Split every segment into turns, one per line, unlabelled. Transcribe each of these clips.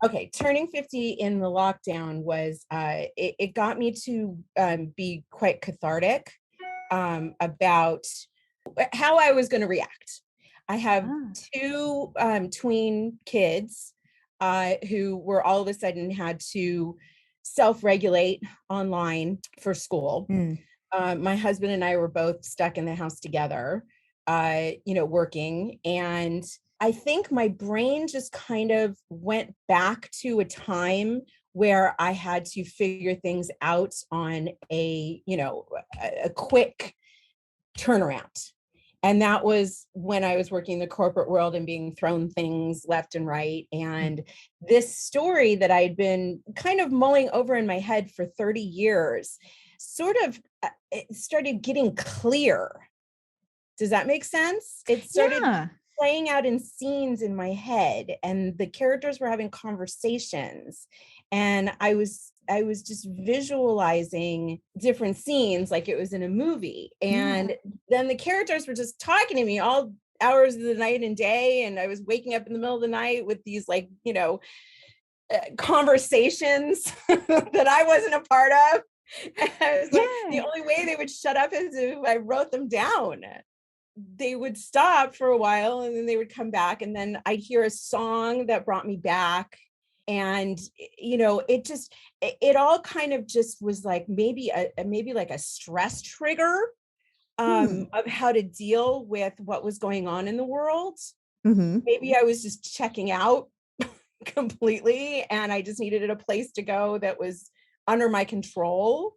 Okay, turning 50 in the lockdown was, it got me to be quite cathartic about how I was going to react. I have two tween kids who were all of a sudden had to self-regulate online for school. My husband and I were both stuck in the house together, working. And I think my brain just kind of went back to a time where I had to figure things out on a quick turnaround. And that was when I was working in the corporate world and being thrown things left and right. And this story that I'd been kind of mulling over in my head for 30 years sort of it started getting clear. Does that make sense? It started playing out in scenes in my head, and the characters were having conversations, and I was just visualizing different scenes like it was in a movie. And then the characters were just talking to me all hours of the night and day, and I was waking up in the middle of the night with these conversations that I wasn't a part of. And I was like, the only way they would shut up is if I wrote them down. They would stop for a while and then they would come back, and then I'd hear a song that brought me back. And, it all kind of just was like maybe like a stress trigger of how to deal with what was going on in the world. Maybe I was just checking out completely, and I just needed a place to go that was under my control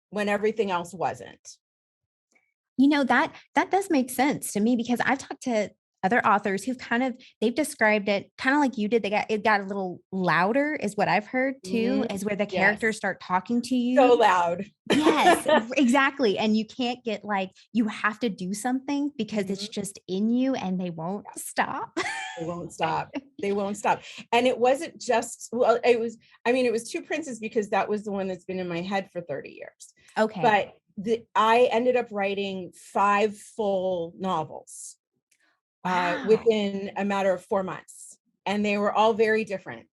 when everything else wasn't.
That does make sense to me, because I've talked to other authors who've they've described it kind of like you did. It got a little louder is what I've heard too, is where the characters start talking to you.
So loud.
Yes, exactly. And you can't get you have to do something because it's just in you and they won't stop.
They won't stop. They won't stop. And it wasn't just, it was Two Princes because that was the one that's been in my head for 30 years.
Okay.
But I ended up writing 5 full novels within a matter of 4 months, and they were all very different.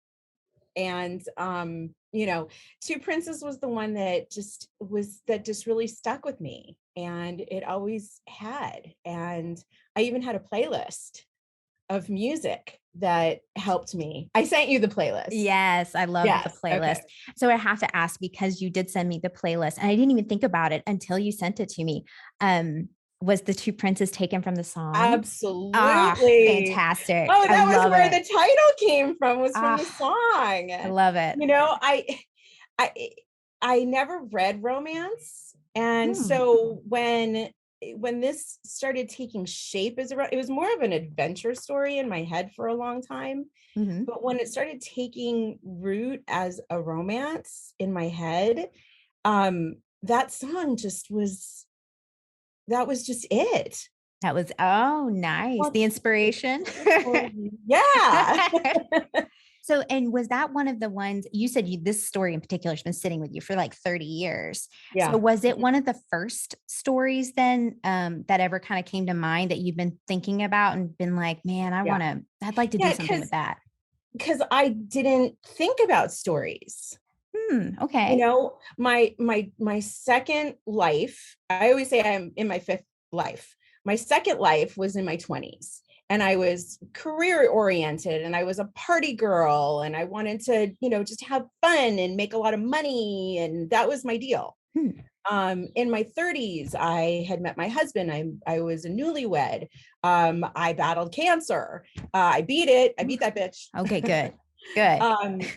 And Two Princes was the one that just really stuck with me, and it always had. And I even had a playlist of music that helped me. I sent you the playlist.
Yes, I love the playlist. Okay. So I have to ask, because you did send me the playlist and I didn't even think about it until you sent it to me. Was the Two Princes taken from the song?
Absolutely.
Fantastic.
Oh, that was where the title came from, was from the song.
I love it.
I never read romance. And so when this started taking shape it was more of an adventure story in my head for a long time. But when it started taking root as a romance in my head, that song that was just it.
That was, nice. The inspiration.
Yeah.
So, and was that one of the ones you said this story in particular has been sitting with you for 30 years. Yeah. So was it one of the first stories then that ever kind of came to mind that you've been thinking about and been like, man, I'd like to do something with that?
Because I didn't think about stories.
Okay.
My second life, I always say I'm in my 5th life. My second life was in my 20s. And I was career oriented, and I was a party girl, and I wanted to, just have fun and make a lot of money. And that was my deal. In my 30s, I had met my husband. I was a newlywed. I battled cancer. I beat it. I beat that bitch.
Okay, good. Good.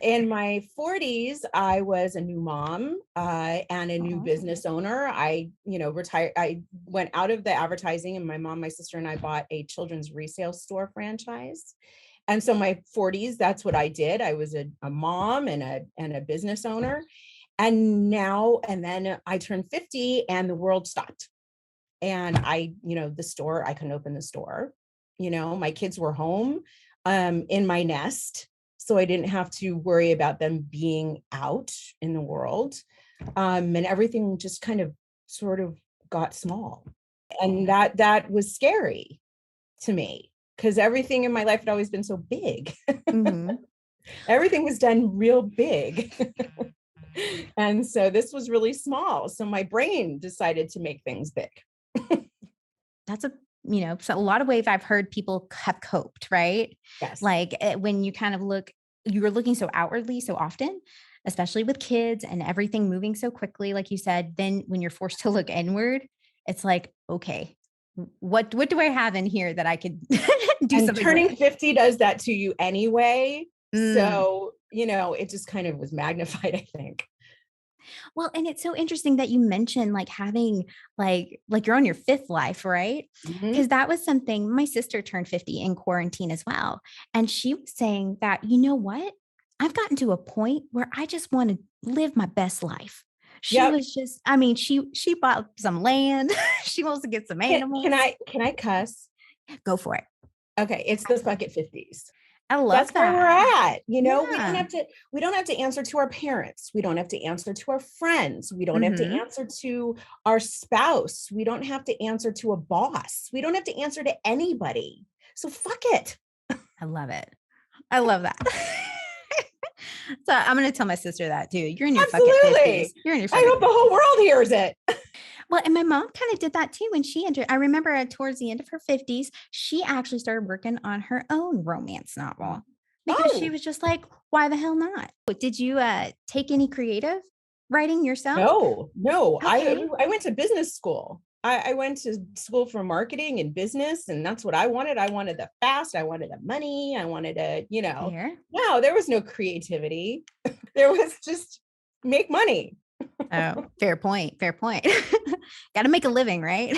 In my 40s, I was a new mom and a new business owner. I, retired. I went out of the advertising, and my sister and I bought a children's resale store franchise. And so my 40s, that's what I did. I was a mom and a business owner. And then I turned 50 and the world stopped. And I couldn't open the store. My kids were home in my nest. So I didn't have to worry about them being out in the world. And everything just kind of sort of got small. And that was scary to me, because everything in my life had always been so big. Everything was done real big. And so this was really small. So my brain decided to make things big.
That's so a lot of ways I've heard people have coped, right?
Yes.
Like when you kind of you were looking so outwardly so often, especially with kids and everything moving so quickly, like you said, then when you're forced to look inward, it's like, okay, what do I have in here that I could do
And
something
turning
with?
50 does that to you anyway.
Mm.
So, it just kind of was magnified, I think.
Well, and it's so interesting that you mentioned like having like you're on your fifth life, right?
Mhm.
Because that was something my sister turned 50 in quarantine as well. And she was saying that, you know what? I've gotten to a point where I just want to live my best life. She
Yep.
was just, I mean, she bought some land. She wants to get some
Can
animals.
I cuss?
Go for it.
Okay, it's the bucket 50s.
I
That's
love
where we're
that.
at.
Yeah.
We don't have to answer to our parents. We don't have to answer to our friends. We don't have to
Hmm.
answer to our spouse. We don't have to answer to a boss. We don't have to answer to anybody. So fuck it.
I love it. I love that. So I'm going to tell my sister that too. You're in your fucking 50s.
Absolutely.
You're in your
I
fucking
hope the whole
50s.
world hears it.
Well, and my mom kind of did that too when she entered. I remember towards the end of her 50s, she actually started working on her own romance novel because she
Oh,
was just like, why the hell not? But did you take any creative writing yourself?
no, no.
Okay.
I went to business school. I went to school for marketing and business, and that's what I wanted. I wanted the fast, I wanted the money, I wanted to,
Fair.
no, there was no creativity. There was just make money.
Oh, fair point. Fair point. Got to make a living, right?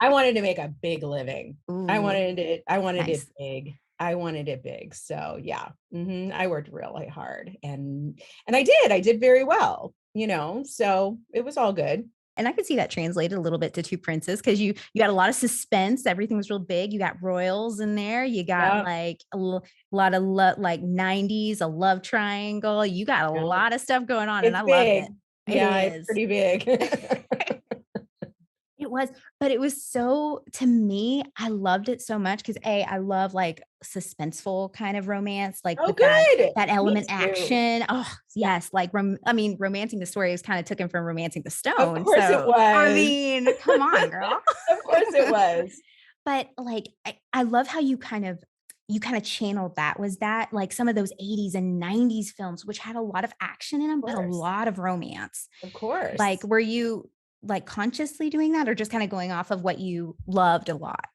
I wanted to make a big living.
Ooh,
I wanted it
nice.
big. I wanted it big. So yeah, I worked really hard and I did very well, so it was all good.
And I could see that translated a little bit to Two Princes because you got a lot of suspense. Everything was real big. You got royals in there. You got
Yeah,
like lot of like 90s, a love triangle. You got a
yeah.
lot of stuff going on, and
It's
I loved it.
big.
It
Yeah, it's
is.
pretty big.
It was, but it was so to me, I loved it so much because I love like suspenseful kind of romance, like
Oh,
with that
good. Me
element
too.
action. Oh,
Yeah,
yes, like I mean, romancing the story is kind of taken from romancing the
of
stone.
course it
So I
was.
mean, come on, girl.
Of course it was.
But like I love how you kind of channeled that. Was that like some of those 80s and 90s films, which had a lot of action in them,
Of
but a
course.
lot of romance?
Of
Like,
course.
were you like consciously doing that or just kind of going off of what you loved a lot?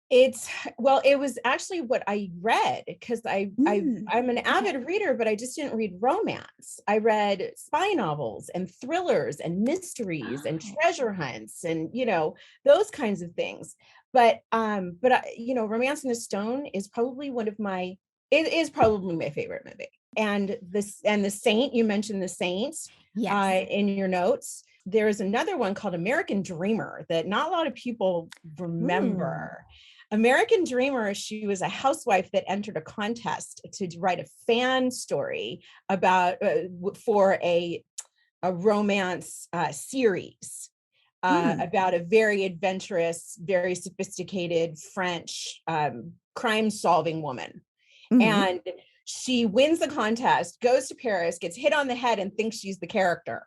It's well, it was actually what I read because
Mm,
I'm an
okay.
avid reader, but I just didn't read romance. I read spy novels and thrillers and mysteries and
Oh,
treasure hunts and those kinds of things. But Romance in the Stone is probably it is probably my favorite movie. And the Saint, you mentioned the Saint
yes.
in your notes. There's another one called American Dreamer that not a lot of people
Ooh.
remember. American Dreamer, she was a housewife that entered a contest to write a fan story about for a romance series
Mm,
about a very adventurous, very sophisticated French crime solving woman.
mm,
And she wins the contest, goes to Paris, gets hit on the head, and thinks she's the character.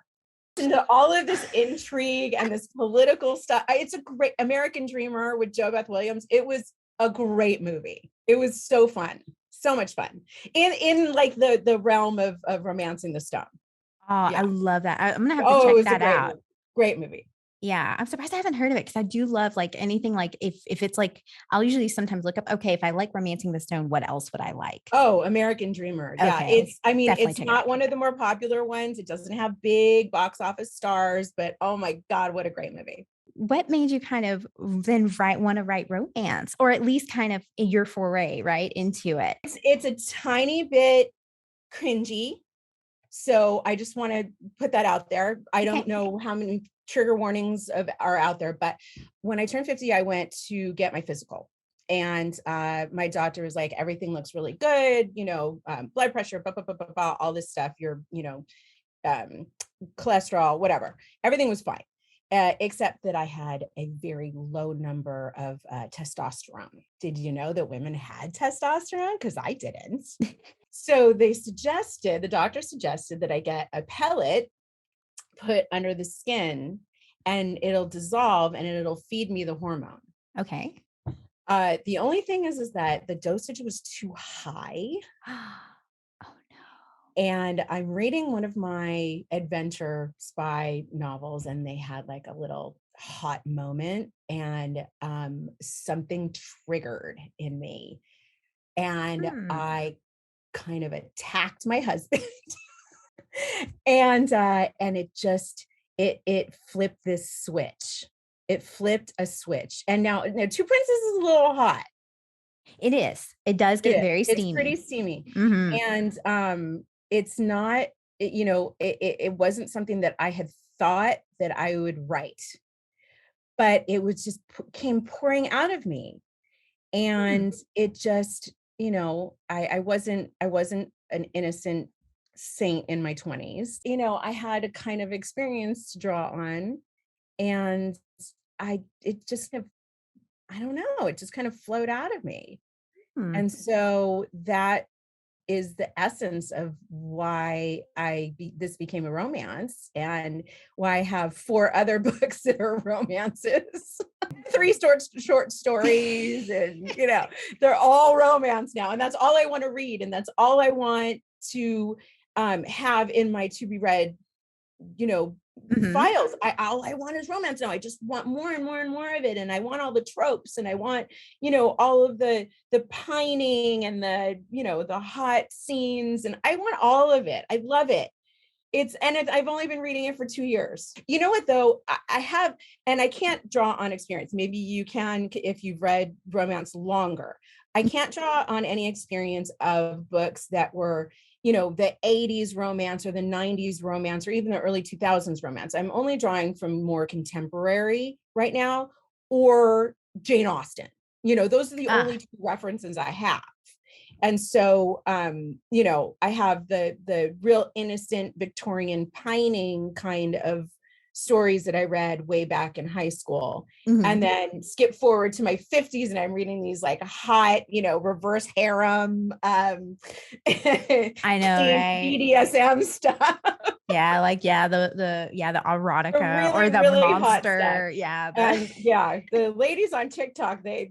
Into all of this intrigue and this political stuff. It's a great American Dreamer with Joe Beth Williams. It was a great movie. It was so fun, so much fun in like the realm of Romancing the Stone.
oh, I
Yeah.
love that. I'm gonna have to
Oh, it
check
was a
that
great
out.
movie. Great movie.
Yeah, I'm surprised I haven't heard of it because I do love like anything like if it's like I'll usually sometimes look up, okay, if I like Romancing the Stone, what else would I like?
Oh, American Dreamer. Yeah,
Okay,
I mean,
definitely
it's
check it
not
out.
one of the more popular ones. It doesn't have big box office stars, but oh my God, what a great movie.
What made you kind of then want to write romance or at least kind of your foray right into it?
It's a tiny bit cringy. So I just want to put that out there. I don't
Okay.
know how many trigger warnings are out there, but when I turned 50, I went to get my physical. And my doctor was like, everything looks really good, blood pressure, blah, blah, blah, blah, blah, all this stuff, um, cholesterol, whatever. Everything was fine. Except that I had a very low number of testosterone. Did you know that women had testosterone? Because I didn't. So the doctor suggested that I get a pellet put under the skin and it'll dissolve and it'll feed me the hormone.
Okay.
The only thing is that the dosage was too high.
Oh no.
And I'm reading one of my adventure spy novels, and they had like a little hot moment, and something triggered in me. And I kind of attacked my husband. and it flipped this switch. It flipped a switch. And now Two Princes is a little hot.
It is. It does get very steamy.
It's pretty steamy.
Mm-hmm.
And it's not, it wasn't something that I had thought that I would write, but it was just came pouring out of me. And it just, I wasn't an innocent saint in my 20s. I had a kind of experience to draw on, and it just kind of, I don't know, it just kind of flowed out of me. And so that is the essence of why this became a romance, and why I have 4 other books that are romances, 3 short stories, and they're all romance now, and that's all I want to read, and that's all I want to have in my to be read files. All I want is romance now. I just want more and more and more of it, and I want all the tropes, and I want all of the pining and the hot scenes, and I want all of it. I love it. I've only been reading it for 2 years. You know what though? I have, and I can't draw on experience. Maybe you can if you've read romance longer. I can't draw on any experience of books that were the 80s romance or the 90s romance or even the early 2000s romance. I'm only drawing from more contemporary right now, or Jane Austen. Those are the only 2 references I have. And so, I have the real innocent Victorian pining kind of stories that I read way back in high school, and then skip forward to my 50s, and I'm reading these like hot, reverse harem,
I know, right?
BDSM stuff.
Yeah, like the erotica,
really,
or the
really
monster.
And the ladies on TikTok, they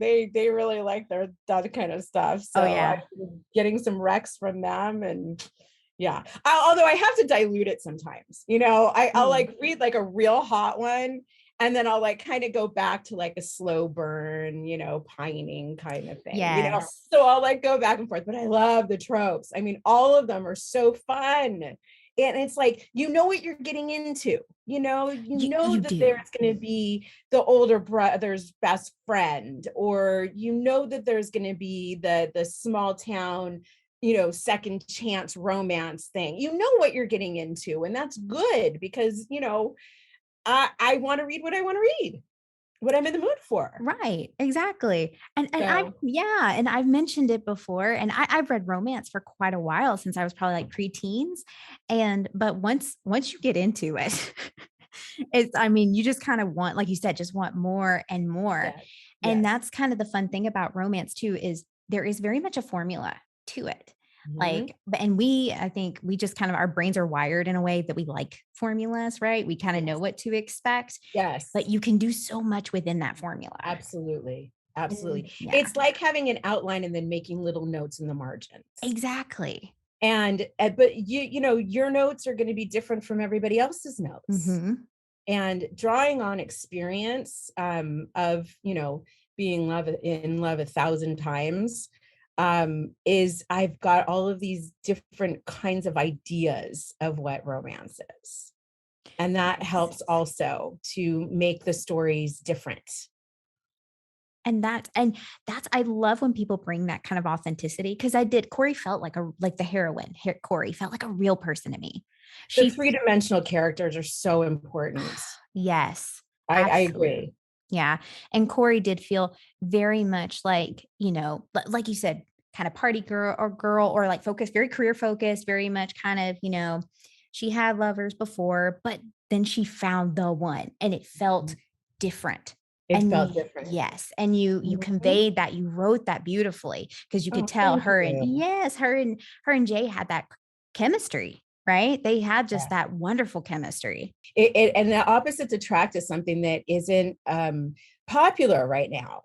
really like that kind of stuff. So I'm getting some recs from them, and although I have to dilute it sometimes. I'll like read like a real hot one, and then I'll like kind of go back to like a slow burn, pining kind of thing. So I'll like go back and forth, but I love the tropes. I mean, all of them are so fun. And it's like, what you're getting into, that there's going to be the older brother's best friend, or that there's going to be the small town, second chance romance thing. What you're getting into, and that's good, because I want to read what I want to read, what I'm in the mood for.
Right. Exactly. And I've mentioned it before, and I've read romance for quite a while, since I was probably like preteens. But once you get into it, you just kind of want, like you said, just want more and more. Yes. And that's kind of the fun thing about romance too, is there is very much a formula to it. I think we just kind of, our brains are wired in a way that we like formulas, right? We kind of know what to expect.
Yes.
But you can do so much within that formula.
Absolutely. It's like having an outline and then making little notes in the margins.
Exactly.
And but your notes are going to be different from everybody else's notes. And drawing on experience of being in love 1,000 times is I've got all of these different kinds of ideas of what romance is. And that helps also to make the stories different.
And that's, I love when people bring that kind of authenticity, because Corey felt like the heroine. Corey felt like a real person to me.
The 3-dimensional characters are so important.
Yes.
I agree.
Yeah. And Corey did feel very much like, like you said, kind of party girl, or like focused, very career focused, very much kind of, she had lovers before, but then she found the one, and it felt different.
It felt different.
Yes. And you conveyed that, you wrote that beautifully, because you could tell her and Jay had that chemistry, right? They had just that wonderful chemistry.
And the opposites attract is something that isn't popular right now.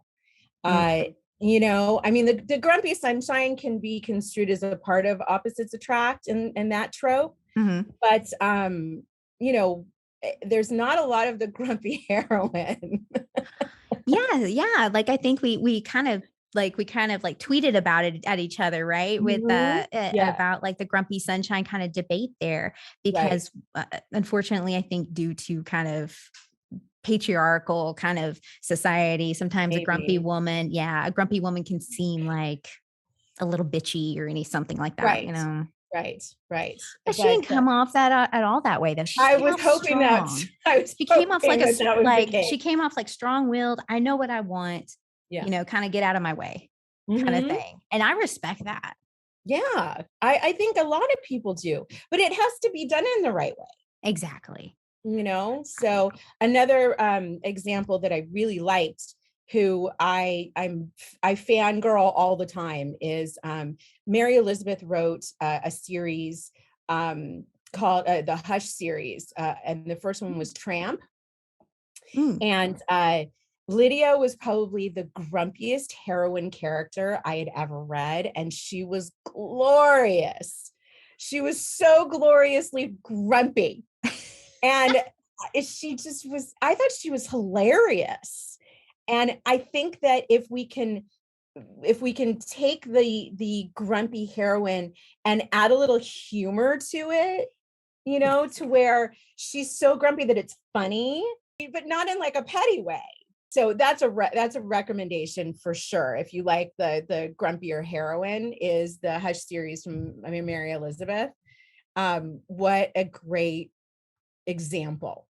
You know, I mean, the grumpy sunshine can be construed as a part of opposites attract and that trope. But you know, there's not a lot of the grumpy heroine.
Yeah. Like, I think we kind of tweeted about it at each other, right? With about like the grumpy sunshine kind of debate there, because unfortunately, I think due to kind of patriarchal kind of society, sometimes a grumpy woman can seem like a little bitchy or something like that, you know?
Right.
But she didn't come off that at all that way, though.
I was hoping that
she came off she came off like strong-willed. I know what I want, you know, kind of get out of my way kind of thing. And I respect that.
Yeah, I think a lot of people do, but it has to be done in the right way.
Exactly.
You know, so another example that I really liked, who I fangirl all the time, is Mary Elizabeth wrote a series called the Hush series, and the first one was Tramp. And Lydia was probably the grumpiest heroine character I had ever read, and she was glorious. She was so gloriously grumpy. And she just was, I thought she was hilarious. And I think that if we can take the grumpy heroine and add a little humor to it, you know, to where she's so grumpy that it's funny, but not in like a petty way. So that's a recommendation for sure. If you like the grumpier heroine, is the Hush series from Mary Elizabeth. What a great example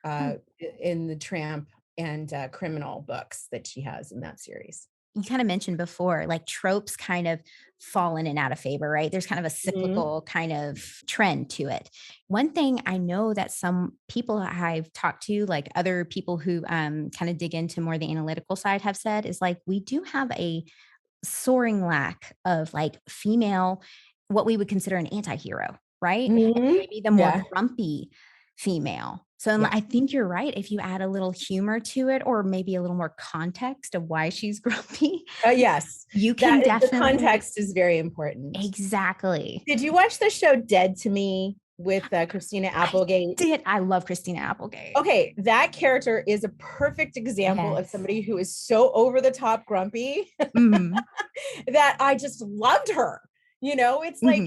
in the Tramp and criminal books that she has in that series.
You kind of mentioned before, like tropes kind of fall in and out of favor, right? There's kind of a cyclical kind of trend to it. One thing I know that some people I've talked to, like other people who kind of dig into more the analytical side, have said is like, we do have a soaring lack of like female, what we would consider an anti-hero, right? Maybe the more grumpy female. So I think you're right. If you add a little humor to it, or maybe a little more context of why she's grumpy.
Yes.
You can definitely.
The context is very important.
Exactly.
Did you watch the show Dead to Me with Christina Applegate?
I did. I love Christina Applegate.
Okay. That character is a perfect example of somebody who is so over the top grumpy that I just loved her. You know, it's like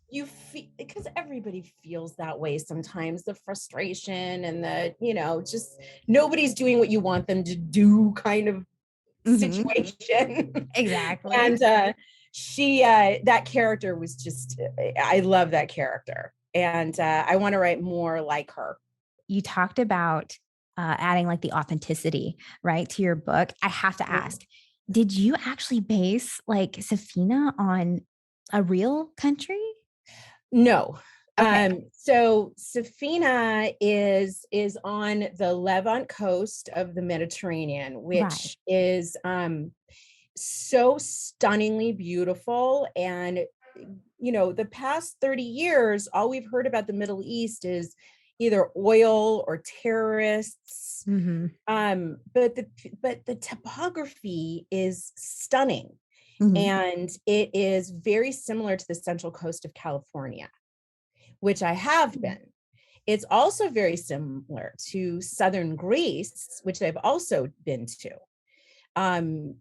you feel, because everybody feels that way sometimes, the frustration and the, you know, just nobody's doing what you want them to do kind of situation.
Exactly.
And that character was just, I love that character. And I want to write more like her.
You talked about adding like the authenticity, right, to your book. I have to ask, did you actually base like Safina on a real country?
No. So Safina is on the Levant coast of the Mediterranean, which is so stunningly beautiful. And you know, the past 30 years, all we've heard about the Middle East is either oil or terrorists. But the topography is stunning. And it is very similar to the central coast of California, which I have been. It's also very similar to southern Greece, which I've also been to.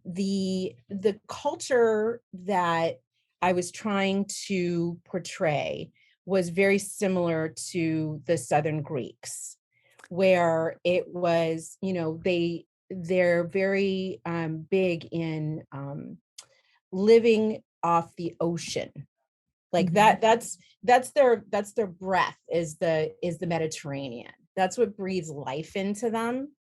The culture that I was trying to portray was very similar to the southern Greeks, where it was, you know, they're very big in living off the ocean, like that's their breath is the Mediterranean. That's what breathes life into them.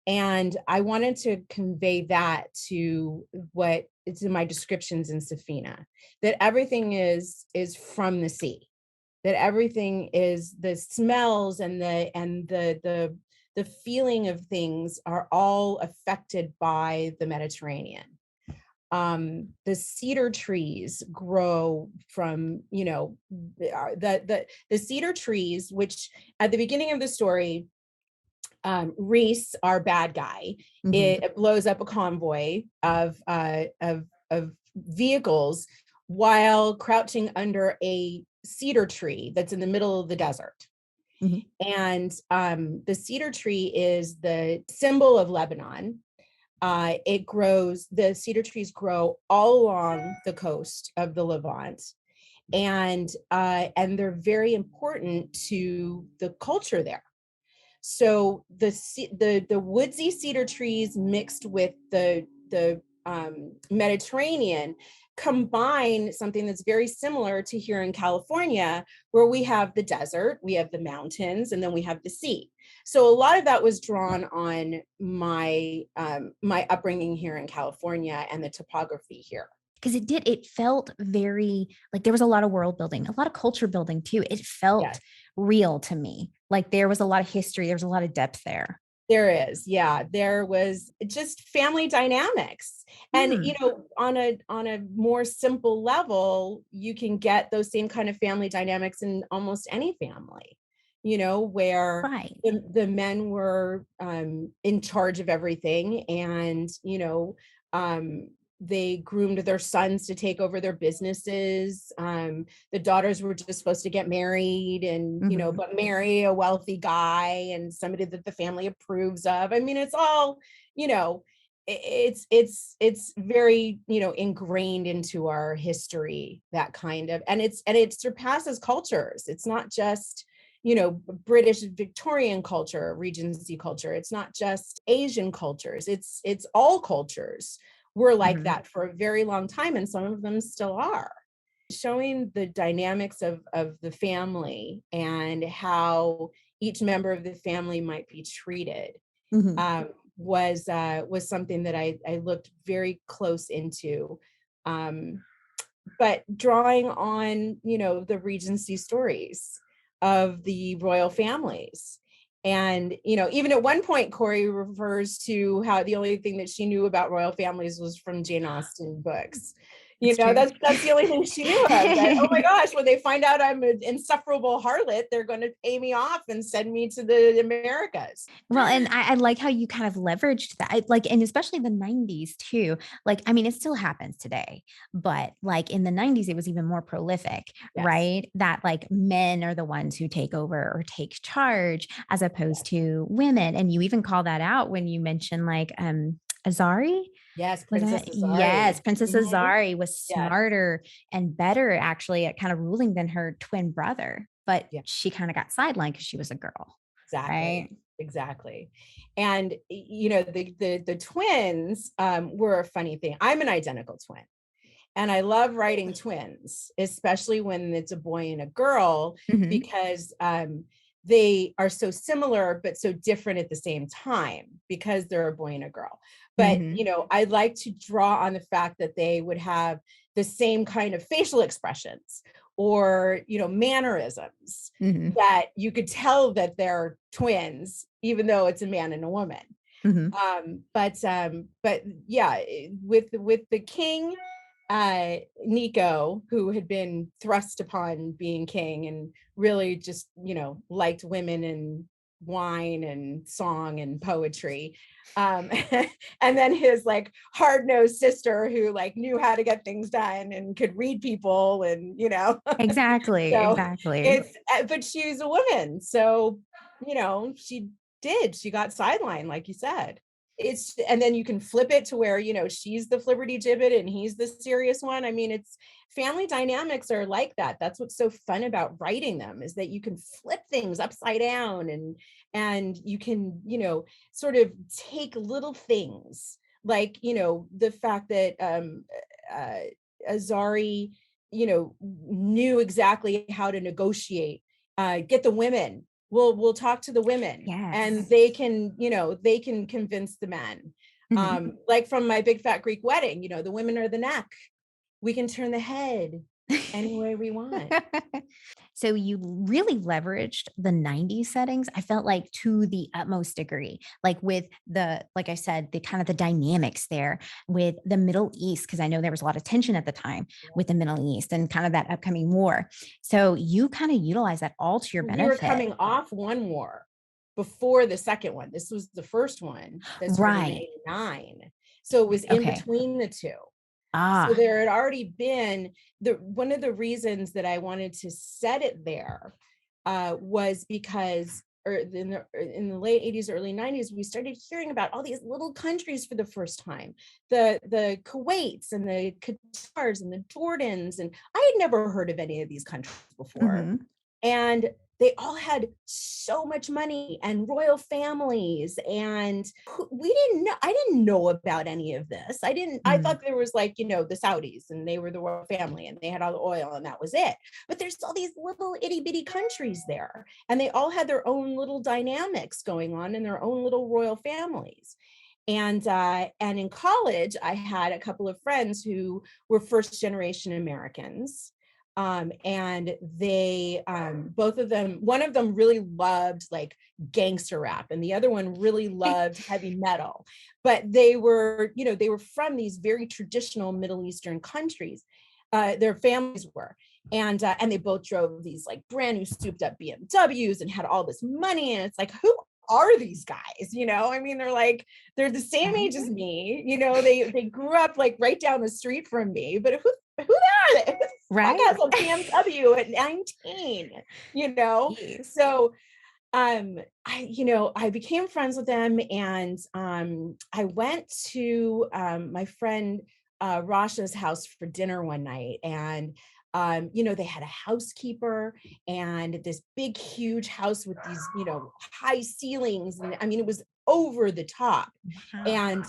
And I wanted to convey that to what it's in my descriptions in Safina, that everything is from the sea, that everything is the smells and the the feeling of things are all affected by the Mediterranean. The cedar trees grow from, the cedar trees, which at the beginning of the story, Reese, our bad guy, it blows up a convoy of vehicles while crouching under a cedar tree that's in the middle of the desert. And the cedar tree is the symbol of Lebanon. The cedar trees grow all along the coast of the Levant, and they're very important to the culture there. So the woodsy cedar trees mixed with the Mediterranean combine something that's very similar to here in California, where we have the desert, we have the mountains, and then we have the sea. So a lot of that was drawn on my upbringing here in California and the topography here.
Because it felt very like there was a lot of world building, a lot of culture building too. It felt real to me. Like there was a lot of history. There was a lot of depth there.
There is. Yeah. There was just family dynamics. And, on a more simple level, you can get those same kind of family dynamics in almost any family, where the men were in charge of everything, and, they groomed their sons to take over their businesses. The daughters were just supposed to get married and, but marry a wealthy guy and somebody that the family approves of. I mean, it's all, it's very, ingrained into our history, that kind of, and it surpasses cultures. It's not just, British Victorian culture, Regency culture. It's not just Asian cultures. It's all cultures were like that for a very long time, and some of them still are. Showing the dynamics of the family and how each member of the family might be treated was something that I looked very close into. But drawing on, the Regency stories of the royal families. And, even at one point, Corey refers to how the only thing that she knew about royal families was from Jane Austen books. That's the only thing she knew of. That, oh my gosh, when they find out I'm an insufferable harlot, they're going to pay me off and send me to the Americas.
Well, and I like how you kind of leveraged that, and especially the 90s too. I mean, it still happens today, but in the 90s, it was even more prolific, right? That men are the ones who take over or take charge as opposed to women. And you even call that out when you mention Azari.
Yes, Princess Azari.
Yes, Princess Azari was smarter and better actually at kind of ruling than her twin brother, but she kind of got sidelined because she was a girl.
Exactly.
Right?
Exactly. And the twins were a funny thing. I'm an identical twin. And I love writing twins, especially when it's a boy and a girl, because they are so similar, but so different at the same time because they're a boy and a girl. But, I like to draw on the fact that they would have the same kind of facial expressions or, mannerisms that you could tell that they're twins, even though it's a man and a woman. But yeah, with the king, Nico, who had been thrust upon being king and really just, liked women and wine and song and poetry. And then his hard-nosed sister who knew how to get things done and could read people and,
Exactly.
So
exactly.
but she's a woman. So, she got sidelined, like you said. And then you can flip it to where, she's the flibberty gibbet and he's the serious one. I mean, it's family dynamics are like that. That's what's so fun about writing them, is that you can flip things upside down and you can, sort of take little things like, the fact that Azari, knew exactly how to negotiate, get the women. We'll talk to the women and they can convince the men. Like from My Big Fat Greek Wedding, the women are the neck. We can turn the head. any way we want.
So you really leveraged the 90s settings, I felt like, to the utmost degree, like with the, like I said, the kind of the dynamics there with the Middle East, because I know there was a lot of tension at the time with the Middle East and kind of that upcoming war. So you kind of utilize that all to your
We were
benefit.
coming off one war before the second one. This was the first one that started in
Right.
89. So it was in
Okay.
between the two.
Ah,
So there had already been one of the reasons that I wanted to set it there was because in the late 80s, early 90s, we started hearing about all these little countries for the first time. The Kuwaits and the Qatars and the Jordans. And I had never heard of any of these countries before.
mhm.
And they all had so much money and royal families, and I didn't know about any of this. I thought there was like, the Saudis, and they were the royal family and they had all the oil and that was it. But there's all these little itty bitty countries there, and they all had their own little dynamics going on in their own little royal families. And in college, I had a couple of friends who were first generation Americans. And they both of them, one of them really loved like gangster rap, and the other one really loved heavy metal. But they were from these very traditional Middle Eastern countries. Their families were. And they both drove these like brand new souped up BMWs and had all this money. And it's like, who are these guys? I mean, they're the same age as me. They grew up like right down the street from me, but who are they?
Right.
I got a BMW at 19,
Jeez.
So I became friends with them, and I went to my friend Rasha's house for dinner one night, and they had a housekeeper and this big, huge house with these, high ceilings. And I mean, it was over the top.
Wow.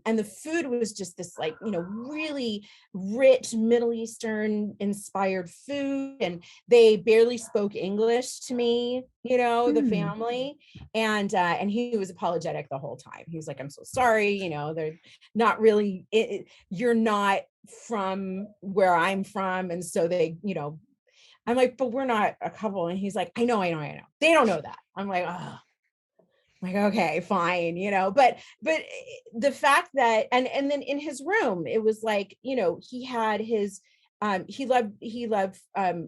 And the food was just this like, really rich Middle Eastern inspired food. And they barely spoke English to me, the family. And he was apologetic the whole time. He was like, I'm so sorry, they're not really, you're not from where I'm from. And so they, I'm like, but we're not a couple. And he's like, I know. They don't know that. I'm like, oh, like, okay, fine, but the fact that, and then in his room, it was like, he had his, he loved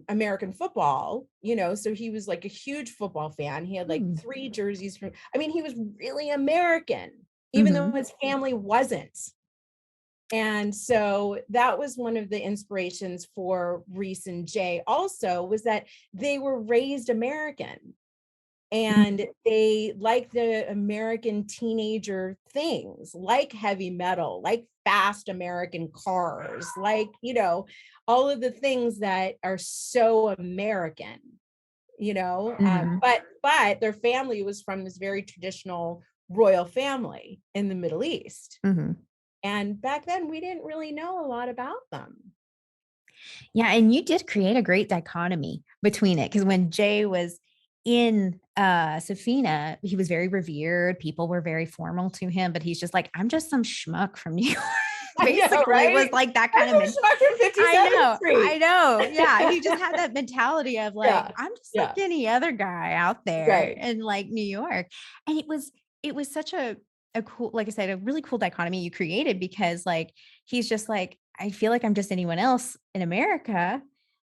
American football, so he was like a huge football fan. He had like 3 jerseys I mean, he was really American, even though his family wasn't. And so that was one of the inspirations for Reese and Jay also, was that they were raised American. And they like the American teenager things, like heavy metal, like fast American cars, like, all of the things that are so American, but their family was from this very traditional royal family in the Middle East. And back then we didn't really know a lot about them.
Yeah. And you did create a great dichotomy between it, because when Jay was in Safina, he was very revered. People were very formal to him, but he's just like, I'm just some schmuck from New York. Basically, know, right? It was like that kind of I know. Yeah. He just had that mentality of like, I'm just like any other guy out there in like New York. And it was such a cool, like I said, a really cool dichotomy you created, because like, he's just like, I feel like I'm just anyone else in America.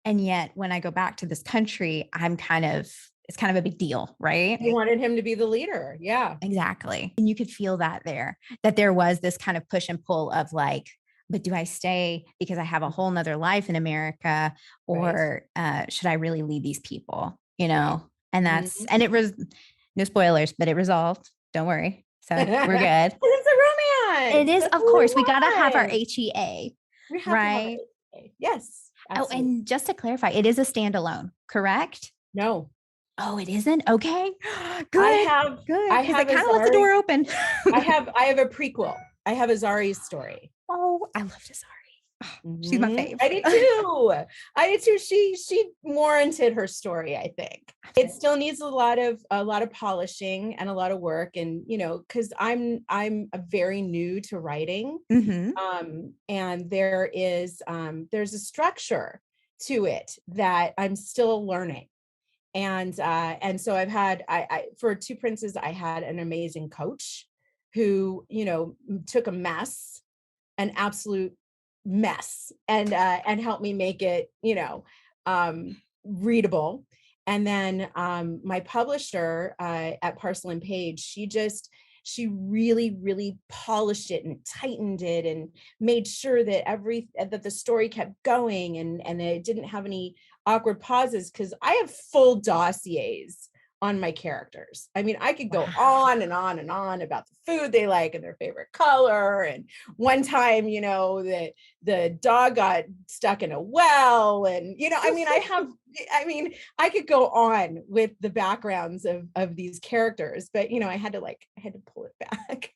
And yet when I go back to this country, it's kind of a big deal, right?
You wanted him to be the leader. Yeah,
exactly. And you could feel that there was this kind of push and pull of like, but do I stay because I have a whole nother life in America, or should I really lead these people, and that's, and it was no spoilers, but it resolved. Don't worry. So we're good.
It's a romance.
It is. That's of course, we got to have our HEA, right?
Yes.
Absolutely. Oh, and just to clarify, it is a standalone, correct?
No.
Oh, it isn't? Okay. Good.
Good.
I kind of left the door open.
I have a prequel. I have Azari's story.
Oh, I love Azari. Oh, she's my fave.
I did too. She warranted her story, I think. It still needs a lot of polishing and a lot of work. And, because I'm very new to writing. And there's a structure to it that I'm still learning. And so I've had, for Two Princes, I had an amazing coach who, took a mess, an absolute mess, and helped me make it, readable. And then my publisher at Parcel and Page, she really, really polished it and tightened it and made sure that that the story kept going, and it didn't have any awkward pauses, because I have full dossiers on my characters. I mean, I could go on and on and on about the food they like and their favorite color. And one time, the dog got stuck in a well. And, I could go on with the backgrounds of these characters, but, I had to pull it back.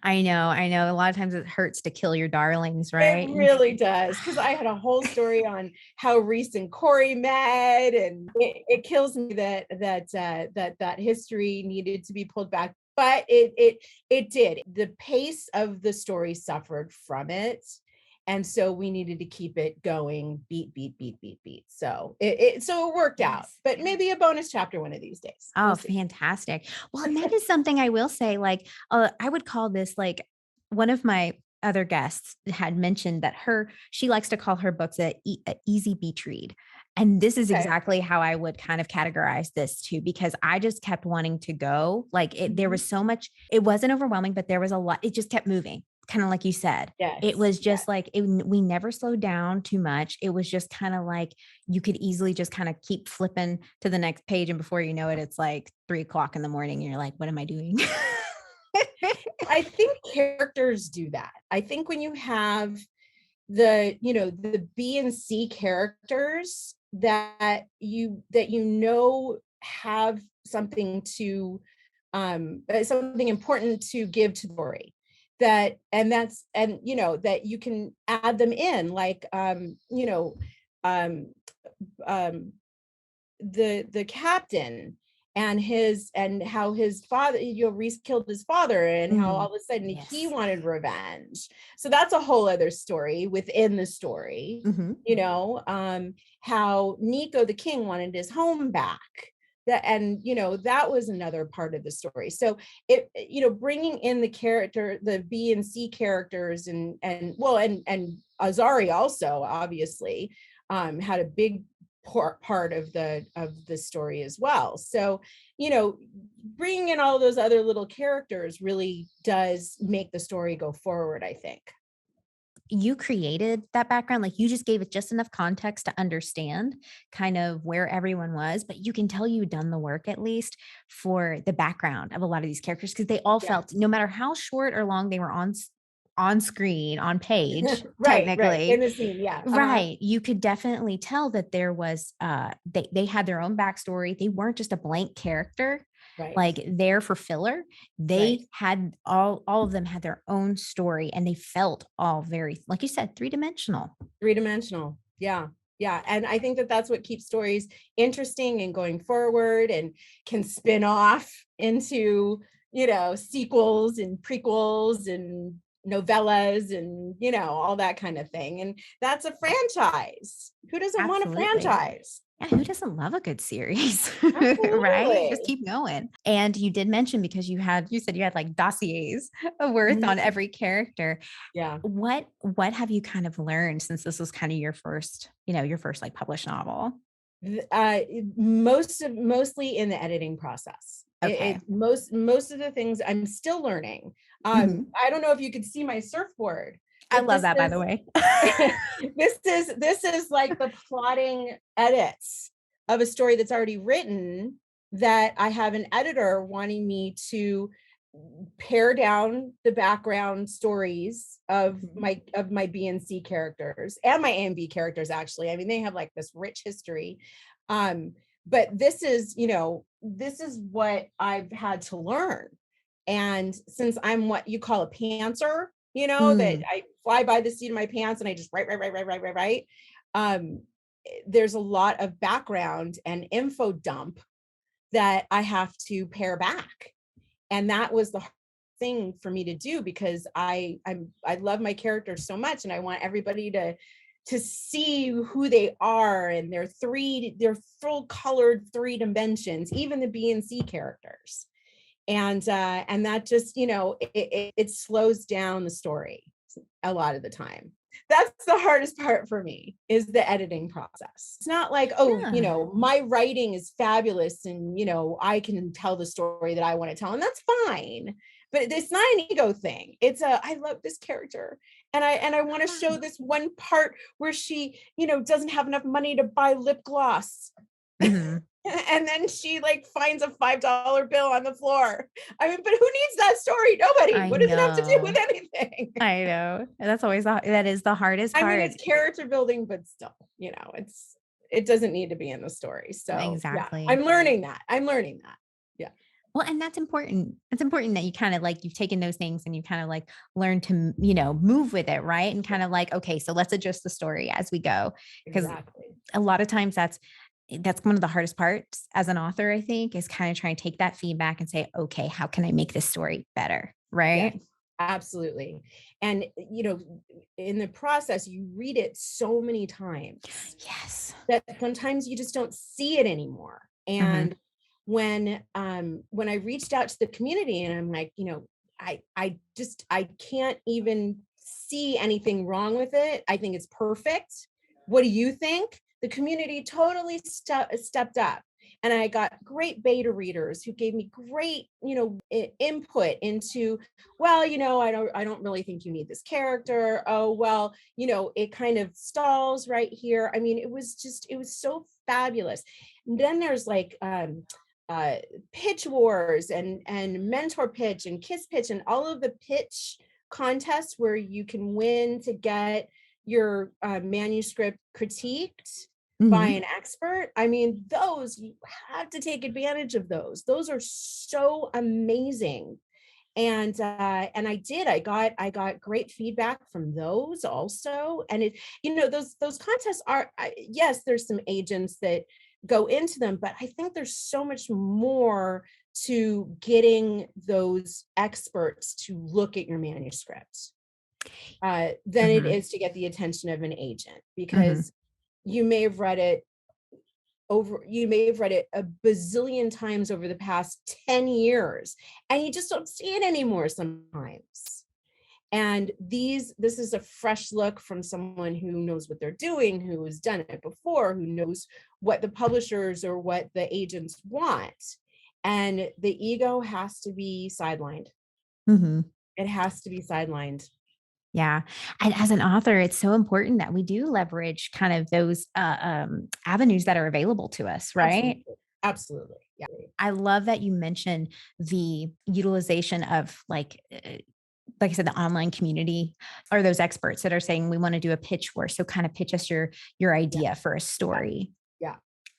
I know. A lot of times it hurts to kill your darlings, right?
It really does, because I had a whole story on how Reese and Corey met, and it kills me that history needed to be pulled back, but it did. The pace of the story suffered from it, and so we needed to keep it going, beat. So it worked out, but maybe a bonus chapter one of these days.
Oh, fantastic. Well, and that is something I will say, like, I would call this, like, one of my other guests had mentioned that she likes to call her books a easy beach read. And this is exactly how I would kind of categorize this too, because I just kept wanting to go. Like, there was so much, it wasn't overwhelming, but there was a lot, it just kept moving. Kind of like you said, it was just like, we never slowed down too much. It was just kind of like, you could easily just kind of keep flipping to the next page. And before you know it, it's like 3:00 in the morning. And you're like, what am I doing?
I think characters do that. I think when you have the B and C characters that have something to something important to give to the story, that you can add them in, like the captain and how his father, Reese killed his father, and how all of a sudden he wanted revenge. So that's a whole other story within the story. How Nico the king wanted his home back. That was another part of the story. So bringing in the B and C characters, and Azari also obviously had a big part of the story as well. So bringing in all those other little characters really does make the story go forward, I think.
You created that background, like, you just gave it just enough context to understand kind of where everyone was, but you can tell you've done the work, at least for the background of a lot of these characters, because they all felt, no matter how short or long they were on screen, on page, technically
in the scene,
right, you could definitely tell that there was they had their own backstory. They weren't just a blank character, like, there for filler. They had all of them had their own story, and they felt all very, like you said, three-dimensional.
Yeah. And I think that that's what keeps stories interesting and going forward, and can spin off into sequels and prequels and novellas and all that kind of thing. And that's a franchise. Who doesn't want a franchise?
Yeah, who doesn't love a good series? Right? Just keep going. And you did mention, because you said you had like dossiers worth on every character.
Yeah.
What have you kind of learned since this was kind of your first like published novel?
Mostly in the editing process.
Okay.
Most of the things I'm still learning. I don't know if you could see my surfboard.
I love that, by the way.
This is like the plotting edits of a story that's already written, that I have an editor wanting me to pare down the background stories of my B and C characters, and my A and B characters, actually. I mean, they have like this rich history. But this is what I've had to learn. And since I'm what you call a pantser, that I fly by the seat of my pants and I just write. There's a lot of background and info dump that I have to pare back. And that was the hard thing for me to do, because I love my characters so much, and I want everybody to to see who they are and their full colored 3 dimensions, even the B and C characters. And that just, it slows down the story a lot of the time. That's the hardest part for me, is the editing process. It's not like, my writing is fabulous and, I can tell the story that I want to tell, and that's fine. But it's not an ego thing. It's I love this character. And I want to show this one part where she, doesn't have enough money to buy lip gloss. Mm-hmm. And then she finds a $5 bill on the floor. I mean, but who needs that story? Nobody. What does it have to do with anything?
I know. That's always that is the hardest part.
I mean, it's character building, but still, it doesn't need to be in the story. So
exactly.
Yeah, I'm learning that. Yeah.
Well, and that's important. It's important that you kind of you've taken those things and you kind of learn to, move with it. Right. And kind of okay, so let's adjust the story as we go. Because a lot of times that's one of the hardest parts as an author, I think, is kind of trying to take that feedback and say, okay, how can I make this story better? Right.
Yes, absolutely. And, in the process, you read it so many times.
Yes.
That sometimes you just don't see it anymore. And when I reached out to the community and I'm like, I can't even see anything wrong with it. I think it's perfect. What do you think? The community totally stepped up, and I got great beta readers who gave me great, input into, well, I don't really think you need this character. Oh, well, it kind of stalls right here. I mean, it was so fabulous. And then there's pitch wars and mentor pitch and kiss pitch and all of the pitch contests where you can win to get your manuscript critiqued by an expert. I mean, those, you have to take advantage of those. Those are so amazing. And I got great feedback from those also. And those contests are, yes, there's some agents that go into them, but I think there's so much more to getting those experts to look at your manuscript than it is to get the attention of an agent, because you may have read it a bazillion times over the past 10 years, and you just don't see it anymore sometimes. And this is a fresh look from someone who knows what they're doing, who has done it before, who knows what the publishers or what the agents want. And the ego has to be sidelined. It has to be sidelined.
Yeah. And as an author, it's so important that we do leverage kind of those avenues that are available to us, right?
Absolutely. Yeah.
I love that you mentioned the utilization of like I said, the online community, or those experts that are saying, we want to do a pitch war. So kind of pitch us your idea for a story.
Yeah.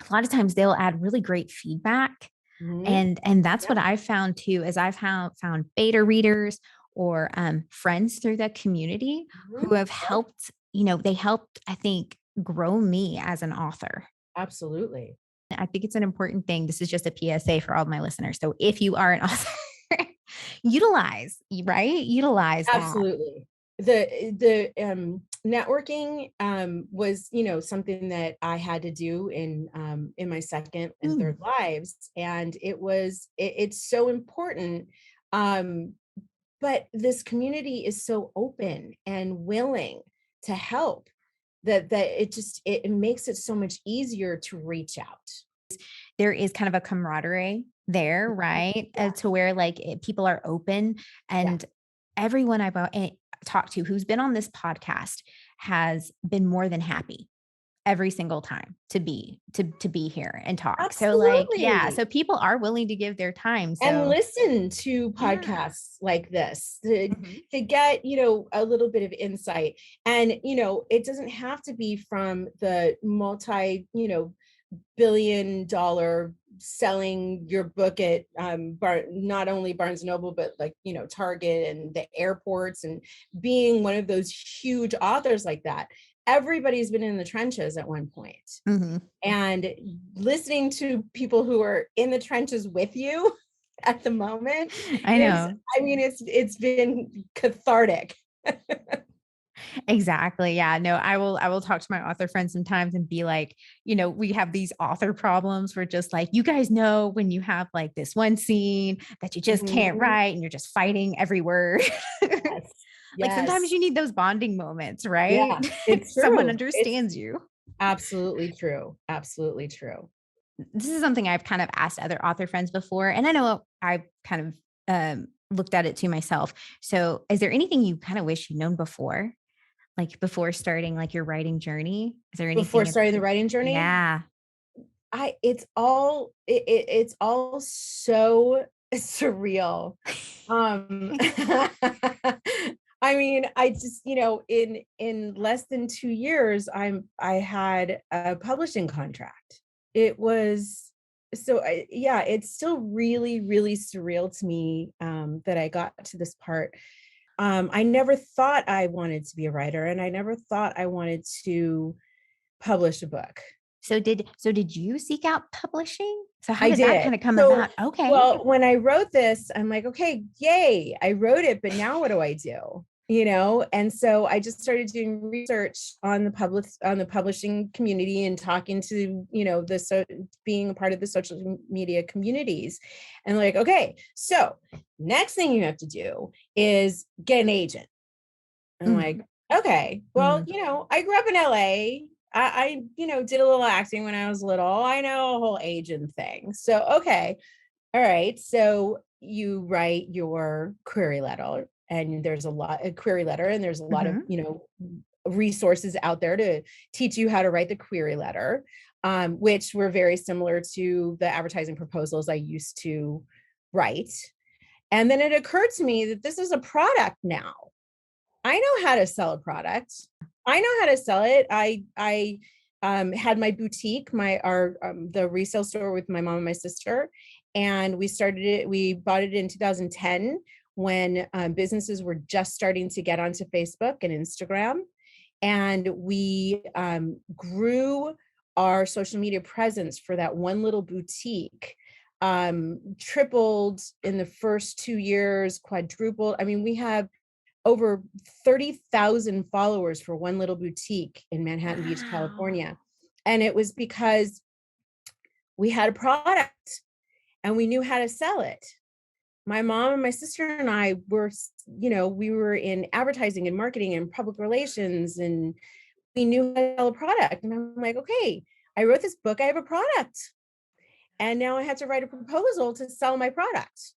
A lot of times they'll add really great feedback. And that's what I found too, is I've found beta readers or friends through that community who have helped, they helped, I think, grow me as an author.
Absolutely.
I think it's an important thing. This is just a PSA for all of my listeners. So if you are an author, utilize
absolutely that. The networking was something that I had to do in my second and third lives, and it's so important. But this community is so open and willing to help that it makes it so much easier to reach out.
There is kind of a camaraderie there, right? To where people are open, and everyone I've talked to who's been on this podcast has been more than happy every single time to be here and talk.
Absolutely.
So people are willing to give their time
and listen to podcasts like this to get, a little bit of insight. And, it doesn't have to be from the multi-billion-dollar selling your book at not only Barnes and Noble, but Target and the airports, and being one of those huge authors like that. Everybody's been in the trenches at one point. And listening to people who are in the trenches with you at the moment, it's been cathartic.
Exactly. Yeah. No, I will talk to my author friends sometimes and be like, we have these author problems where just like, you guys know when you have like this one scene that you just can't
Mhm.
write and you're just fighting every word.
Yes.
Like sometimes
Yes.
you need those bonding moments, right?
Yeah, it's
Someone
true. It's
understands you.
absolutely true. Absolutely true.
This is something I've kind of asked other author friends before, and I know I've kind of looked at it to myself. So, is there anything you kind of wish you'd known before, like before starting like your writing journey? Is there
Before
anything in
starting the writing journey,
Yeah.
it's all so surreal. Um, I mean, I just, in less than 2 years, I had a publishing contract. It was yeah, it's still really, really surreal to me that I got to this part. I never thought I wanted to be a writer, and I never thought I wanted to publish a book.
So did you seek out publishing? So how
I
did that
did.
kind of come
So,
about? Okay.
well, when I wrote this, I'm like, okay, yay, I wrote it, but now what do I do? And so I just started doing research on the publishing community and talking to, being a part of the social media communities. And like, okay, so next thing you have to do is get an agent. I'm
Mhm,
like, okay, well,
mhm,
I grew up in LA. Did a little acting when I was little. I know a whole agent thing. So, okay. All right. So you write your query letter, and there's a query letter, and there's a lot of,
mhm.
resources out there to teach you how to write the query letter, which were very similar to the advertising proposals I used to write. And then it occurred to me that this is a product now. I know how to sell a product. I know how to sell it. I had my boutique, the resale store with my mom and my sister, and we started it. We bought it in 2010 when businesses were just starting to get onto Facebook and Instagram, and we grew our social media presence for that one little boutique. Tripled in the first 2 years, quadrupled. I mean, we have over 30,000 followers for one little boutique in Manhattan Beach,
Wow.
California. And it was because we had a product and we knew how to sell it. My mom and my sister and I were, we were in advertising and marketing and public relations, and we knew how to sell a product. And I'm like, okay, I wrote this book, I have a product. And now I have to write a proposal to sell my product.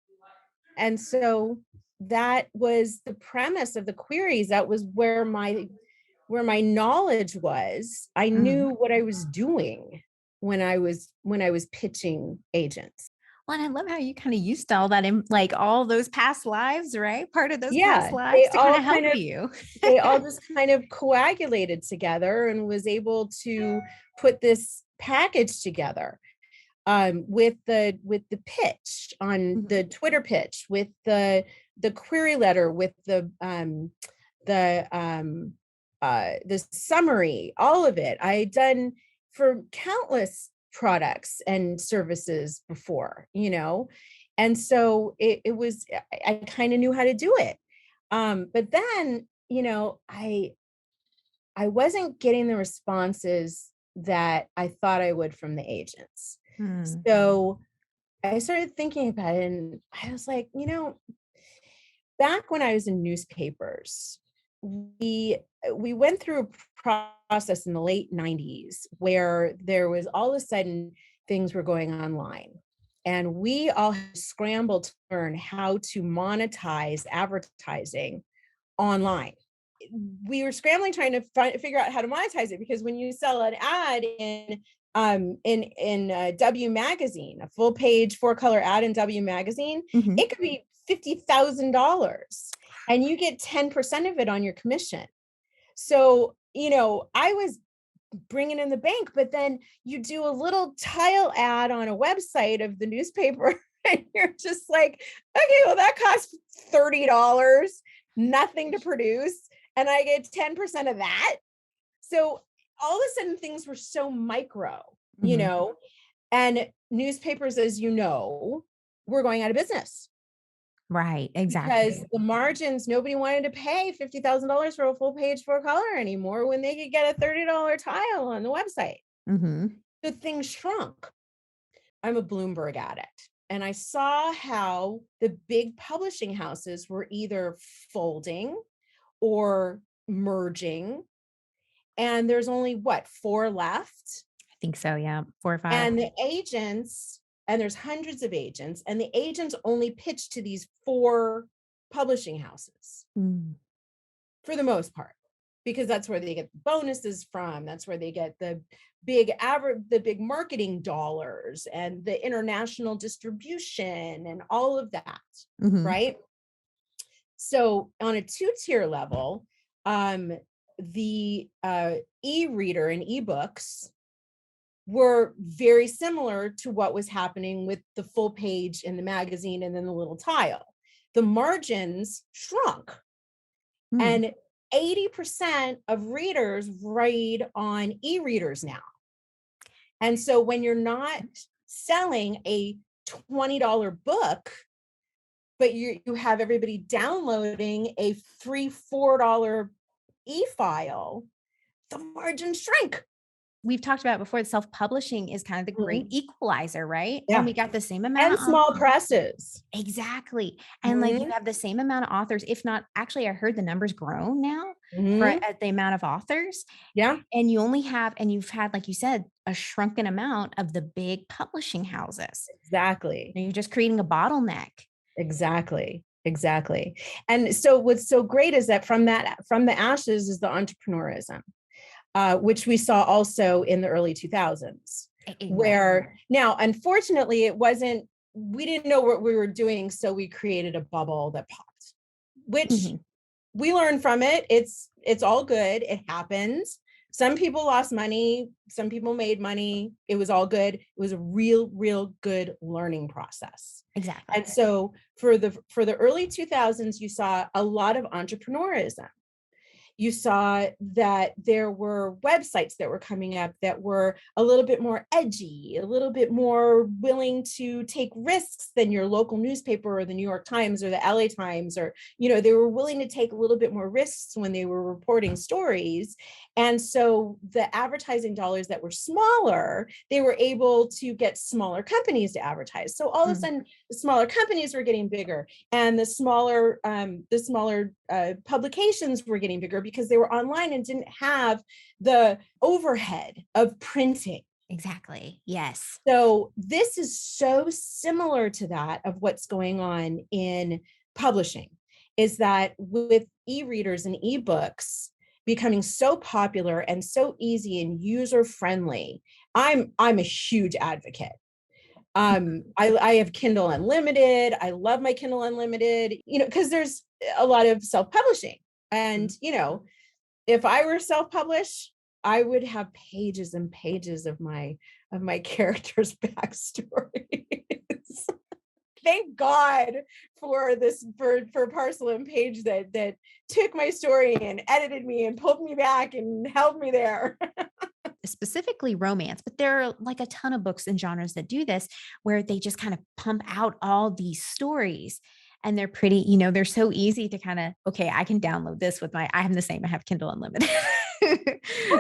And so that was the premise of the queries. That was where my knowledge was. I
Mhm.
knew what I was doing when I was pitching agents.
Well, and I love how you kind of used all that in like all those past lives, right? Part of those past
Yeah, they
lives to kind
all
of help
kind of
you.
they all just kind of coagulated together, and was able to put this package together, with the pitch on
Mhm.
the Twitter pitch, with the query letter, with the the summary, all of it. I had done for countless products and services before, and so it was, I kind of knew how to do it. But then, I wasn't getting the responses that I thought I would from the agents.
Mm.
So I started thinking about it, and I was like, back when I was in newspapers, we went through a process in the late 90s where there was all of a sudden things were going online. And we all had to scramble to learn how to monetize advertising online. We were scrambling trying to figure out how to monetize it, because when you sell an ad in W magazine, a full page 4-color ad in W magazine,
Mhm.
it could be $50,000, and you get 10% of it on your commission. So, I was bringing in the bank, but then you do a little tile ad on a website of the newspaper, and you're just like, okay, well, that costs $30, nothing to produce, and I get 10% of that. So all of a sudden things were so micro,
Mhm.
and newspapers, as you know, were going out of business.
Right. Exactly.
Because the margins, nobody wanted to pay $50,000 for a full page for color anymore when they could get a $30 tile on the website.
Mm-hmm.
The thing shrunk. I'm a Bloomberg addict. And I saw how the big publishing houses were either folding or merging. And there's only what, 4 left?
I think so. Yeah. 4 or 5.
And the agents, and there's hundreds of agents, and the agents only pitch to these 4 publishing houses for the most part, because that's where they get the bonuses from. That's where they get the big marketing dollars and the international distribution and all of that. Right. So on a 2-tier level, the e-reader and ebooks were very similar to what was happening with the full page in the magazine and then the little tile. The margins shrunk. And 80% of readers read on e-readers now. And so when you're not selling a $20 book, but you have everybody downloading a $3-4 e-file, the margins shrink.
We've talked about before that self-publishing is kind of the great equalizer, right?
Yeah.
And we got the same amount
and small presses.
Exactly. And like you have the same amount of authors, if not, actually, I heard the numbers grown now for the amount of authors.
Yeah.
And you only have, and you've had, like you said, a shrunken amount of the big publishing houses.
Exactly.
And you're just creating a bottleneck.
Exactly. And so what's so great is that from the ashes is the entrepreneurism, which we saw also in the early 2000s, where now, unfortunately, we didn't know what we were doing. So we created a bubble that popped, which we learned from it. It's all good. It happens. Some people lost money. Some people made money. It was all good. It was a real good learning process.
Exactly.
And so for the early 2000s, you saw a lot of entrepreneurism. You saw that there were websites that were coming up that were a little bit more edgy, a little bit more willing to take risks than your local newspaper or the New York Times or the LA Times, or, they were willing to take a little bit more risks when they were reporting stories. And so the advertising dollars that were smaller, they were able to get smaller companies to advertise. So all of a sudden, the smaller companies were getting bigger, and the smaller publications were getting bigger because they were online and didn't have the overhead of printing.
Exactly. Yes.
So this is so similar to that of what's going on in publishing, is that with e-readers and ebooks becoming so popular and so easy and user friendly, I'm a huge advocate. I have Kindle Unlimited. I love my Kindle Unlimited, because there's a lot of self-publishing. And, if I were self-published, I would have pages and pages of my characters' backstories. Thank God for this, for Parcel and Page that took my story and edited me and pulled me back and held me there.
Specifically romance, but there are like a ton of books and genres that do this, where they just kind of pump out all these stories, and they're pretty, they're so easy to kind of, okay, I can download this with I have the same, I have Kindle Unlimited.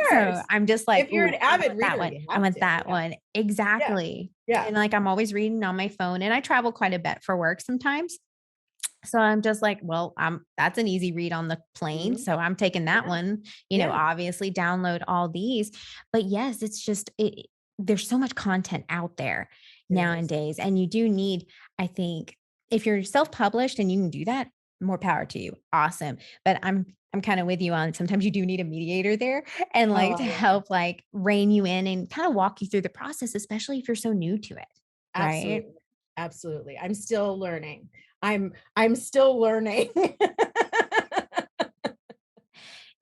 So I'm just like,
if you're an avid reader,
I want that one. Exactly.
Yeah.
And like, I'm always reading on my phone, and I travel quite a bit for work sometimes. So I'm just like, well, that's an easy read on the plane. So I'm taking that one, obviously download all these, but yes, it's just, there's so much content out there nowadays. And you do need, I think, if you're self-published and you can do that, more power to you. Awesome. But I'm kind of with you on, sometimes you do need a mediator there, and to help rein you in and kind of walk you through the process, especially if you're so new to it.
Absolutely.
Right?
Absolutely. I'm still learning. I'm still learning.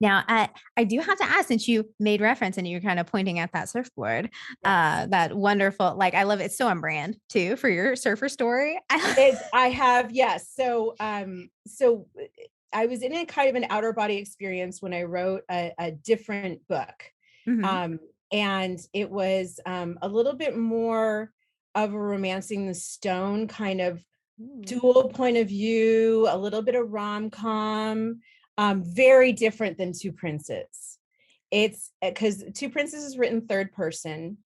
Now, I do have to ask, since you made reference and you're kind of pointing at that surfboard, that wonderful, I love it. It's so on brand too for your surfer story.
I have, yes. So I was in a kind of an outer body experience when I wrote a different book. And it was a little bit more of a romancing the stone kind of dual point of view, a little bit of rom-com, very different than Two Princes. It's because Two Princes is written third person,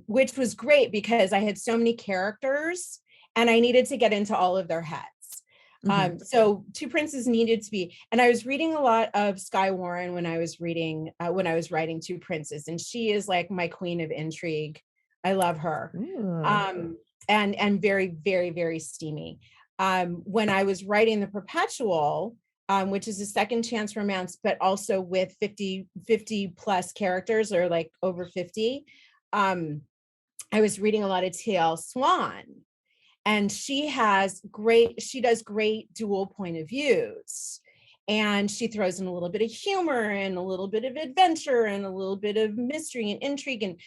which was great because I had so many characters and I needed to get into all of their heads. So Two Princes needed to be, and I was reading a lot of Skye Warren when I was writing Two Princes, and she is like my queen of intrigue. I love her. And very, very, very steamy. When I was writing The Perpetual, which is a second chance romance, but also with 50 plus characters, or like over 50, I was reading a lot of T.L. Swan. And she does great dual point of views. And she throws in a little bit of humor and a little bit of adventure and a little bit of mystery and intrigue. And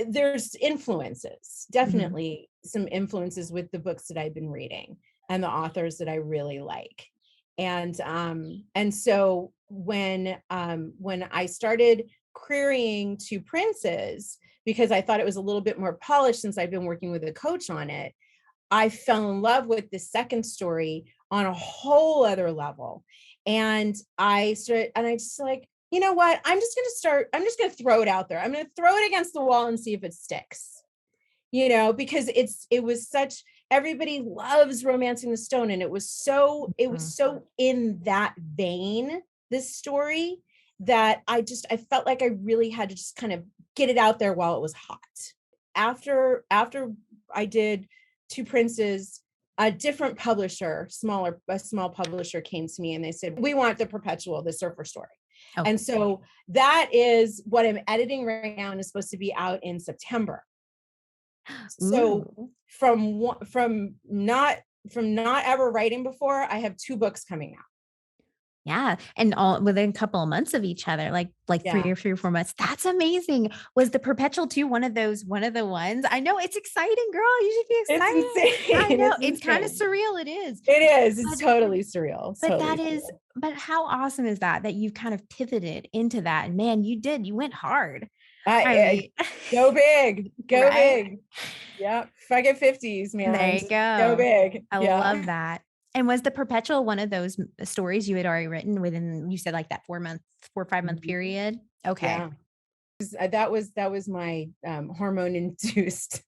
there's influences, definitely some influences with the books that I've been reading and the authors that I really like. And so when I started querying Two Princes, because I thought it was a little bit more polished since I've been working with a coach on it, I fell in love with the second story on a whole other level. And I just like, you know what? I'm just going to throw it out there. I'm going to throw it against the wall and see if it sticks, because it was such, everybody loves Romancing the Stone. And it was so in that vein, this story, that I felt like I really had to just kind of get it out there while it was hot. After I did Two Princes, a different publisher, a small publisher came to me and they said, we want The Perpetual, the surfer story. Okay. And so that is what I'm editing right now and is supposed to be out in September. So from not ever writing before, I have 2 books coming out.
Yeah. And all within a couple of months of each other, like 3 or 4 months. That's amazing. Was The Perpetual 2 one of the ones? I know, it's exciting, girl. You should be excited.
It's insane.
I know. It's kind of surreal. It is.
It is. It's totally surreal.
But how awesome is that you've kind of pivoted into that? And man, you went hard.
Go big. Go big. Yeah. Fuck it 50s, man.
There you go.
Go big.
I love that. And was The Perpetual one of those stories you had already written within, you said like that 4 or 5 month period? Okay.
Yeah. That was my hormone induced.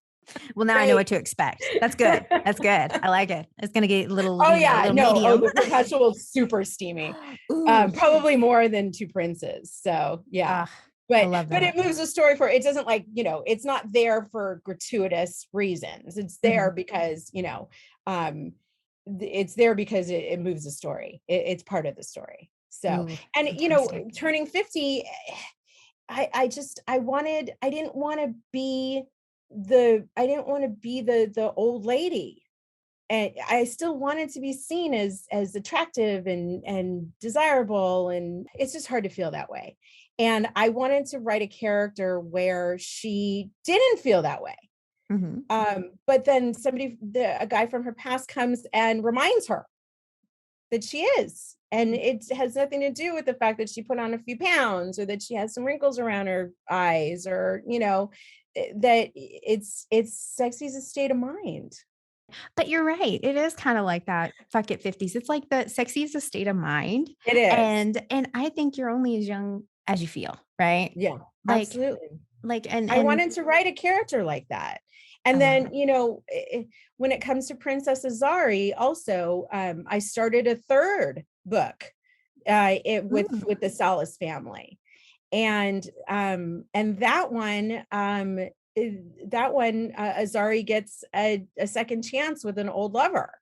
Well, now I know what to expect. That's good. That's good. I like it. It's going to get a little, medium.
The Perpetual is super steamy. Probably more than Two Princes. So yeah. But it moves the story for, it doesn't it's not there for gratuitous reasons. It's there because, it's there because it moves the story. It's part of the story. So, and turning 50, I didn't want to be the old lady. And I still wanted to be seen as attractive and desirable. And it's just hard to feel that way. And I wanted to write a character where she didn't feel that way. But then a guy from her past comes and reminds her that she is. And it has nothing to do with the fact that she put on a few pounds or that she has some wrinkles around her eyes or, that it's sexy as a state of mind.
But you're right. It is kind of like that. Fuck it 50s. It's like the sexy is a state of mind.
It is.
And I think you're only as young as you feel, right?
Yeah, absolutely.
And
I wanted to write a character like that. And then, when it comes to Princess Azari, also, I started a 3rd book with the Salas family. And that one, Azari gets a second chance with an old lover.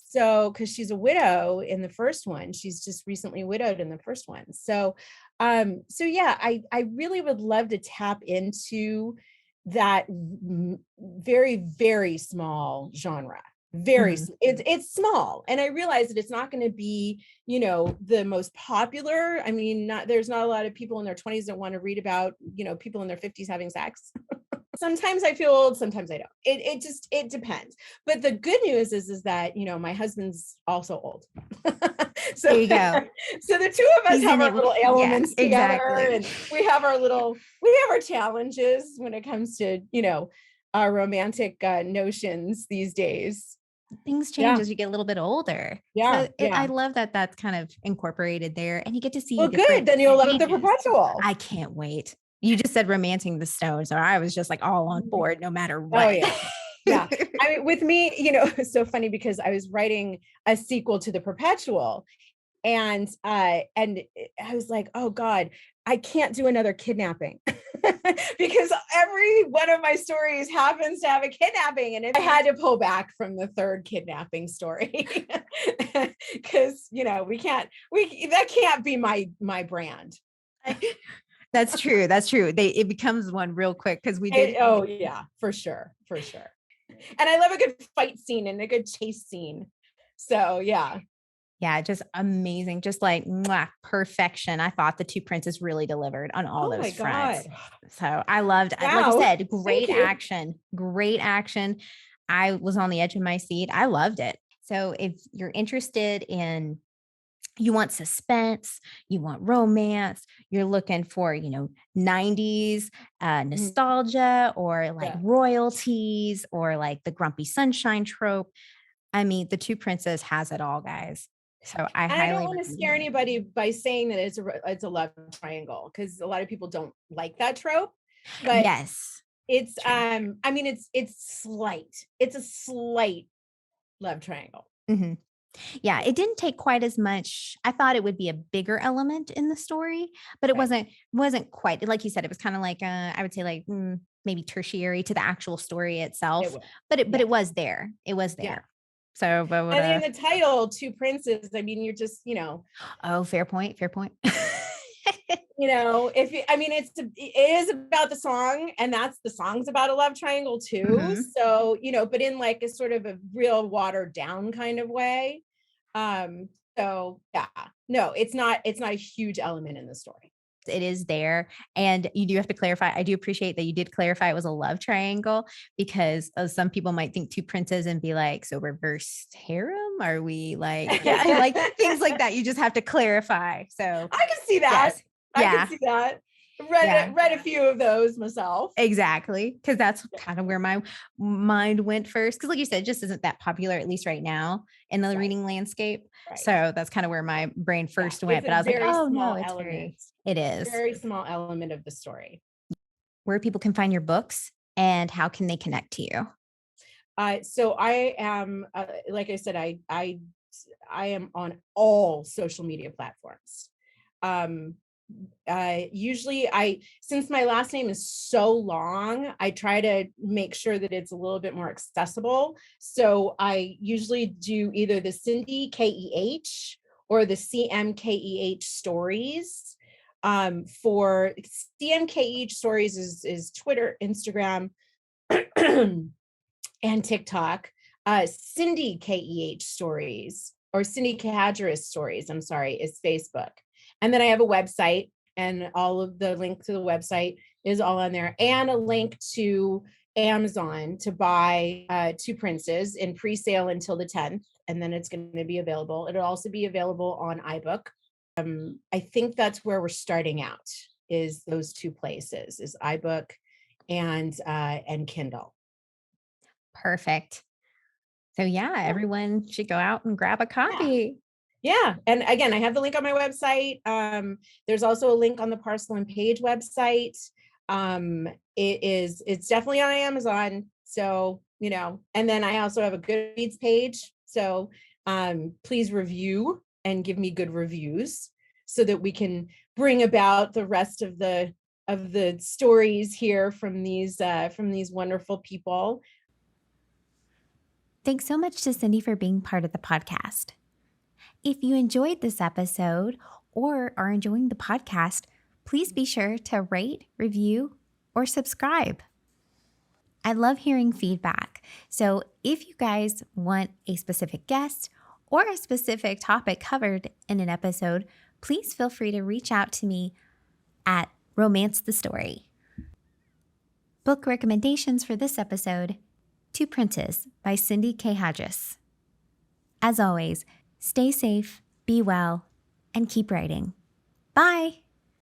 So, because she's a widow in the first one, she's just recently widowed in the first one. So yeah, I really would love to tap into that very, very small genre. It's small, and I realize that it's not going to be the most popular. I mean, there's not a lot of people in their 20s that want to read about people in their 50s having sex. Sometimes I feel old, sometimes I don't. It depends. But the good news is that my husband's also old. So there you go. So the two of us have our little elements together, and we have our challenges when it comes to our romantic notions these days.
Things change as you get a little bit older.
Yeah.
So I love that that's kind of incorporated there, and you get to see
good. Then you'll love the perpetual.
I can't wait. You just said romancing the stone. So I was just like all on board no matter what.
Oh yeah. Yeah. I mean, with me, it's so funny because I was writing a sequel to the perpetual, and I was like, oh God, I can't do another kidnapping because every one of my stories happens to have a kidnapping, and I had to pull back from the third kidnapping story because that can't be my brand.
That's true. That's true. It becomes one real quick because we did.
Oh yeah, for sure. And I love a good fight scene and a good chase scene. So yeah.
Yeah, just amazing. Just like perfection. I thought the Two Princes really delivered on all those fronts. God. So I loved, like you said, great action. I was on the edge of my seat. I loved it. So if you're interested in, you want suspense, you want romance, you're looking for, 90s nostalgia, or like royalties, or like the grumpy sunshine trope. I mean, the Two Princes has it all, guys. So I don't
want to scare anybody by saying that it's a love triangle, because a lot of people don't like that trope. But
yes,
it's I mean it's slight. It's a slight love triangle.
Mm-hmm. Yeah, it didn't take quite as much. I thought it would be a bigger element in the story, but it wasn't quite, like you said. It was kind of like I would say like maybe tertiary to the actual story itself. But it was there. It was there. Yeah. So, but
and in the title, Two Princes, I mean, you're just,
Oh, fair point.
it is about the song, and the song's about a love triangle too. Mm-hmm. So, but in like a sort of a real watered down kind of way. So yeah, no, it's not a huge element in the story.
It is there. And you do have to clarify. I do appreciate that you did clarify it was a love triangle, because some people might think two princes and be like, so reverse harem? Are we like, like things like that? You just have to clarify. So
I can see that. Yes. I can see that. Read a few of those myself.
Exactly. Because that's kind of where my mind went first. Because like you said, it just isn't that popular, at least right now in the reading landscape. Right. So that's kind of where my brain first went. But I was like, oh no, it is.
Very small element of the story.
Where people can find your books and how can they connect to you?
So I am, like I said, I am on all social media platforms. Usually since my last name is so long, I try to make sure that it's a little bit more accessible. So I usually do either the Cindy Keh or the CMKEH stories. For CMKEH stories is Twitter, Instagram, and TikTok. Cindy Keh stories, or Cindy Kehagiaras stories, I'm sorry, is Facebook. And then I have a website, and all of the link to the website is all on there, and a link to Amazon to buy Two Princes in pre-sale until the 10th. And then it's going to be available. It'll also be available on iBook. I think that's where we're starting out, is those two places, is iBook and Kindle.
Perfect. So everyone should go out and grab a copy.
Yeah. And again, I have the link on my website. There's also a link on the Parcel and Page website. It's definitely on Amazon. So, and then I also have a Goodreads page. So please review and give me good reviews so that we can bring about the rest of the stories here from these wonderful people.
Thanks so much to Cindy for being part of the podcast. If you enjoyed this episode or are enjoying the podcast, please be sure to rate, review, or subscribe. I love hearing feedback. So if you guys want a specific guest or a specific topic covered in an episode, please feel free to reach out to me at Romance the Story. Book recommendations for this episode: Two Princes by Cindy Kehagiaras. As always, stay safe, be well, and keep writing. Bye!